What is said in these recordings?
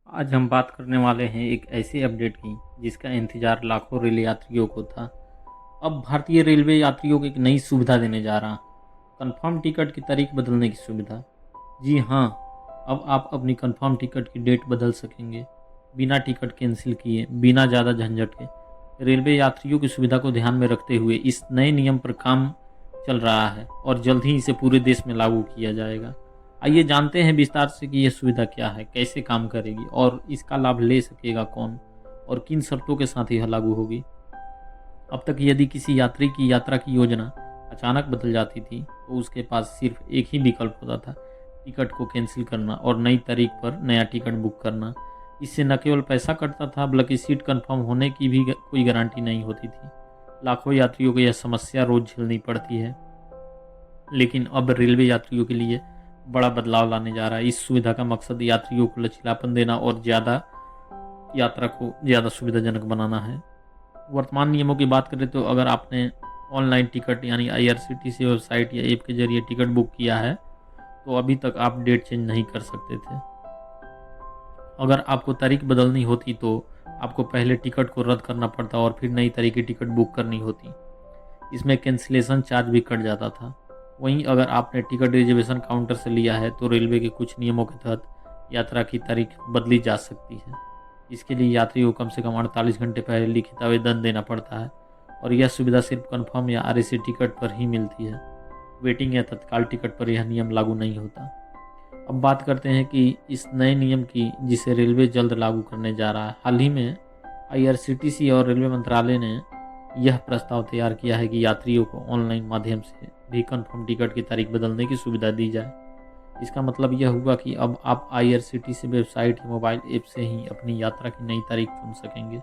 आज हम बात करने वाले हैं एक ऐसे अपडेट की जिसका इंतजार लाखों रेल यात्रियों को था। अब भारतीय रेलवे यात्रियों को एक नई सुविधा देने जा रहा, कंफर्म टिकट की तारीख बदलने की सुविधा। जी हाँ, अब आप अपनी कंफर्म टिकट की डेट बदल सकेंगे बिना टिकट कैंसिल किए, बिना ज़्यादा झंझट के। रेलवे यात्रियों की सुविधा को ध्यान में रखते हुए इस नए नियम पर काम चल रहा है और जल्द ही इसे पूरे देश में लागू किया जाएगा। आइए जानते हैं विस्तार से कि यह सुविधा क्या है, कैसे काम करेगी और इसका लाभ ले सकेगा कौन और किन शर्तों के साथ यह लागू होगी। अब तक यदि किसी यात्री की यात्रा की योजना अचानक बदल जाती थी तो उसके पास सिर्फ एक ही विकल्प होता था, टिकट को कैंसिल करना और नई तारीख पर नया टिकट बुक करना। इससे न केवल पैसा कटता था बल्कि सीट कंफर्म होने की भी कोई गारंटी नहीं होती थी। लाखों यात्रियों को यह समस्या रोज झेलनी पड़ती है, लेकिन अब रेलवे यात्रियों के लिए बड़ा बदलाव लाने जा रहा है। इस सुविधा का मकसद यात्रियों को लचीलापन देना और ज़्यादा यात्रा को ज़्यादा सुविधाजनक बनाना है। वर्तमान नियमों की बात करें तो अगर आपने ऑनलाइन टिकट यानी आईआरसीटीसी वेबसाइट या ऐप के जरिए टिकट बुक किया है तो अभी तक आप डेट चेंज नहीं कर सकते थे। अगर आपको तारीख बदलनी होती तो आपको पहले टिकट को रद्द करना पड़ता और फिर नई तारीख की टिकट बुक करनी होती। इसमें कैंसिलेशन चार्ज भी कट जाता था। वहीं अगर आपने टिकट रिजर्वेशन काउंटर से लिया है तो रेलवे के कुछ नियमों के तहत यात्रा की तारीख बदली जा सकती है। इसके लिए यात्री को कम से कम 48 घंटे पहले लिखित आवेदन देना पड़ता है और यह सुविधा सिर्फ कन्फर्म या आरएसी टिकट पर ही मिलती है। वेटिंग या तत्काल टिकट पर यह नियम लागू नहीं होता। अब बात करते हैं कि इस नए नियम की जिसे रेलवे जल्द लागू करने जा रहा है। हाल ही में आईआरसीटीसी और रेलवे मंत्रालय ने यह प्रस्ताव तैयार किया है कि यात्रियों को ऑनलाइन माध्यम से भी कंफर्म टिकट की तारीख बदलने की सुविधा दी जाए। इसका मतलब यह हुआ कि अब आप आईआरसीटीसी वेबसाइट या मोबाइल ऐप से ही अपनी यात्रा की नई तारीख चुन सकेंगे।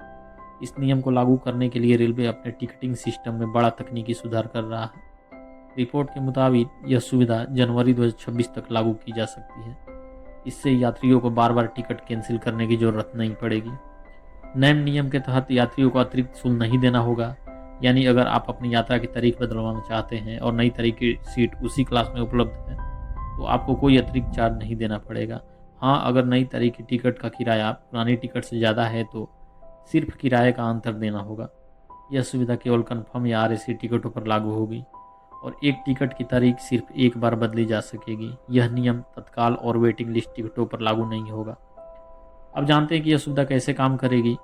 इस नियम को लागू करने के लिए रेलवे अपने टिकटिंग सिस्टम में बड़ा तकनीकी सुधार कर रहा है। रिपोर्ट के मुताबिक यह सुविधा जनवरी 2026 तक लागू की जा सकती है। इससे यात्रियों को बार बार टिकट कैंसिल करने की जरूरत नहीं पड़ेगी। नए नियम के तहत यात्रियों को अतिरिक्त शुल्क नहीं देना होगा, यानी अगर आप अपनी यात्रा की तारीख बदलवाना चाहते हैं और नई तारीख की सीट उसी क्लास में उपलब्ध है तो आपको कोई अतिरिक्त चार्ज नहीं देना पड़ेगा। हाँ, अगर नई तारीख की टिकट का किराया पुरानी टिकट से ज़्यादा है तो सिर्फ किराए का अंतर देना होगा। यह सुविधा केवल कन्फर्म या आरएसी टिकटों पर लागू होगी और एक टिकट की तारीख सिर्फ एक बार बदली जा सकेगी। यह नियम तत्काल और वेटिंग लिस्ट टिकटों पर लागू नहीं होगा। अब जानते हैं कि यह सुविधा कैसे काम करेगी।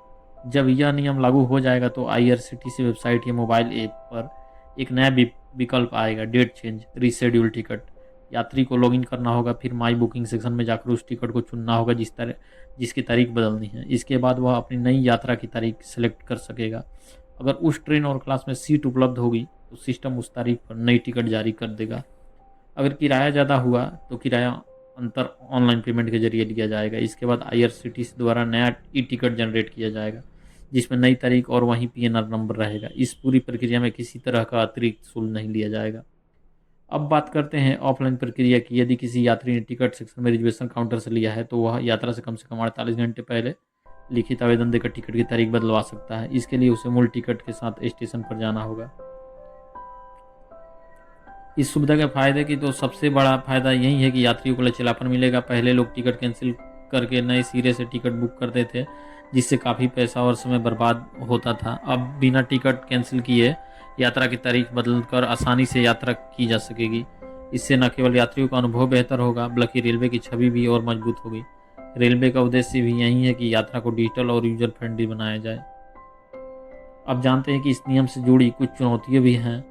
जब यह नियम लागू हो जाएगा तो आईआरसीटीसी वेबसाइट या मोबाइल ऐप पर एक नया विकल्प आएगा, डेट चेंज रीशेड्यूल टिकट। यात्री को लॉगिन करना होगा, फिर माई बुकिंग सेक्शन में जाकर उस टिकट को चुनना होगा जिसकी तारीख बदलनी है। इसके बाद वह अपनी नई यात्रा की तारीख सेलेक्ट कर सकेगा। अगर उस ट्रेन और क्लास में सीट उपलब्ध होगी तो सिस्टम उस तारीख पर नई टिकट जारी कर देगा। अगर किराया ज़्यादा हुआ तो किराया अंतर ऑनलाइन पेमेंट के जरिए लिया जाएगा। इसके बाद आईआरसीटीसी द्वारा नया ई टिकट जनरेट किया जाएगा जिसमें नई तारीख और वहीं पीएनआर नंबर रहेगा। इस पूरी प्रक्रिया में किसी तरह का अतिरिक्त शुल्क नहीं लिया जाएगा। अब बात करते हैं ऑफलाइन प्रक्रिया की। यदि किसी यात्री ने टिकट सेक्शन में रिजर्वेशन काउंटर से लिया है तो वह यात्रा से कम 48 घंटे पहले लिखित आवेदन देकर टिकट की तारीख बदलवा सकता है। इसके लिए उसे मूल टिकट के साथ स्टेशन पर जाना होगा। इस सुविधा के फायदे की तो सबसे बड़ा फायदा यही है कि यात्रियों को लचीलापन मिलेगा। पहले लोग टिकट कैंसिल करके नए सिरे से टिकट बुक करते थे जिससे काफ़ी पैसा और समय बर्बाद होता था। अब बिना टिकट कैंसिल किए यात्रा की तारीख बदलकर आसानी से यात्रा की जा सकेगी। इससे न केवल यात्रियों का अनुभव बेहतर होगा बल्कि रेलवे की छवि भी और मजबूत होगी। रेलवे का उद्देश्य भी यही है कि यात्रा को डिजिटल और यूजर फ्रेंडली बनाया जाए। अब जानते हैं कि इस नियम से जुड़ी कुछ चुनौतियाँ भी हैं।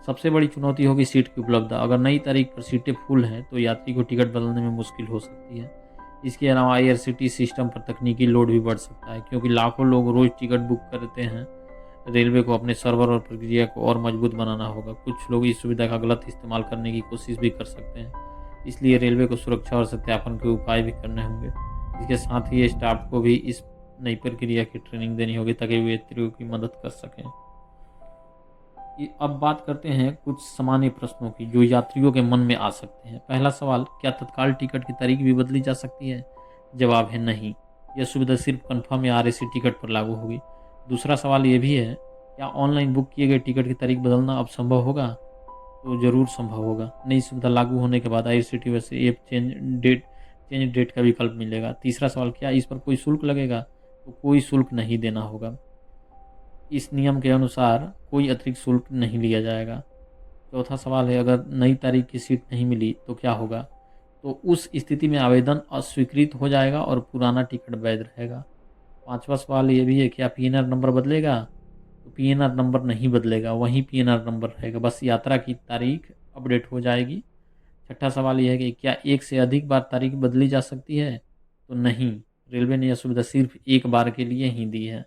सबसे बड़ी चुनौती होगी सीट की उपलब्धता। अगर नई तारीख पर सीटें फुल हैं तो यात्री को टिकट बदलने में मुश्किल हो सकती है। इसके अलावा आईआरसीटी सिस्टम पर तकनीकी लोड भी बढ़ सकता है क्योंकि लाखों लोग रोज टिकट बुक करते हैं। रेलवे को अपने सर्वर और प्रक्रिया को और मजबूत बनाना होगा। कुछ लोग इस सुविधा का गलत इस्तेमाल करने की कोशिश भी कर सकते हैं, इसलिए रेलवे को सुरक्षा और सत्यापन के उपाय भी करने होंगे। इसके साथ ही स्टाफ को भी इस नई प्रक्रिया की ट्रेनिंग देनी होगी ताकि वे यात्रियों की मदद कर सकें। अब बात करते हैं कुछ सामान्य प्रश्नों की जो यात्रियों के मन में आ सकते हैं। पहला सवाल, क्या तत्काल टिकट की तारीख भी बदली जा सकती है? जवाब है नहीं, यह सुविधा सिर्फ कंफर्म या आरएसी टिकट पर लागू होगी। दूसरा सवाल ये भी है, क्या ऑनलाइन बुक किए गए टिकट की तारीख बदलना अब संभव होगा? तो ज़रूर संभव होगा। नई सुविधा लागू होने के बाद आईआरसीटीसी ऐप चेंज डेट का विकल्प मिलेगा। तीसरा सवाल, क्या इस पर कोई शुल्क लगेगा? तो कोई शुल्क नहीं देना होगा। इस नियम के अनुसार कोई अतिरिक्त शुल्क नहीं लिया जाएगा। चौथा सवाल है, अगर नई तारीख की सीट नहीं मिली तो क्या होगा? तो उस स्थिति में आवेदन अस्वीकृत हो जाएगा और पुराना टिकट वैध रहेगा। पाँचवा सवाल ये भी है, क्या पीएनआर नंबर बदलेगा? तो पीएनआर नंबर नहीं बदलेगा, वहीं पीएनआर नंबर रहेगा, बस यात्रा की तारीख अपडेट हो जाएगी। छठा सवाल यह है कि क्या एक से अधिक बार तारीख बदली जा सकती है? तो नहीं, रेलवे ने यह सुविधा सिर्फ एक बार के लिए ही दी है।